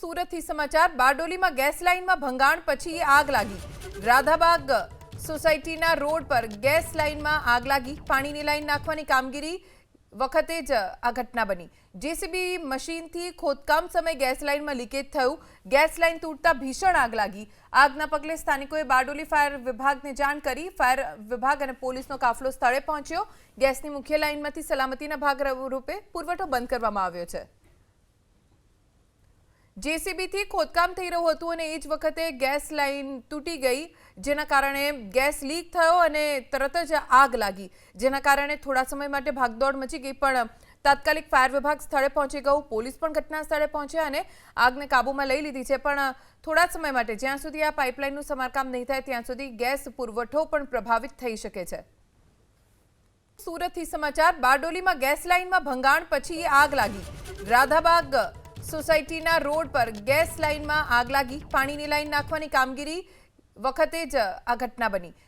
સુરતથી સમાચાર બારડોલીમાં ગેસ લાઇનમાં ભંગાણ પછી આગ લાગી। રાધાબાગ સોસાયટીના રોડ પર ગેસ લાઇનમાં આગ લાગી। પાણીની લાઇન નાખવાની કામગીરી વખતે જ આ ઘટના બની। જેસીબી મશીનથી ખોદકામ સમયે ગેસ લાઇનમાં લીકેજ થયું। ગેસ લાઇન તૂટતા ભીષણ આગ લાગી। આગના પગલે સ્થાનિકોએ બારડોલી ફાયર વિભાગને જાણ કરી। ફાયર વિભાગ અને પોલીસનો કાફલો સ્થળે પહોંચ્યો। ગેસની મુખ્ય લાઇનમાંથી સલામતીના ભાગરૂપે પુરવઠો બંધ કરવામાં આવ્યો છે। जेसीबी थी खोदकाम थई रह्युं हतुं अने ए ज वखते गैस लाइन तूटी गई, जेना कारणे गैस लीक थयो अने तरत ज आग लागी, जेना कारणे थोड़ा समय माटे भागदौड़ मची गई। पण तात्कालिक फायर विभाग स्थळे पहोंची गयुं। पोलीस पण घटना स्थळे पहोंच्या अने आगने काबूमां लई लीधी छे। पण थोड़ा समय माटे ज्यां सुधी आ पाइपलाइननुं समारकाम नहीं थाय त्यां सुधी गैस पुरवठो पण प्रभावित थई शके छे। सुरतथी समाचार बारडोलीमां गैस लाइनमां भंगाण पछी आग लागी। राधाबाग सोसायटीना रोड पर गैस लाइनमां आग लागी। पाણીની લાઇન નાખવાની કામગીરી વખતે જ આ ઘટના બની।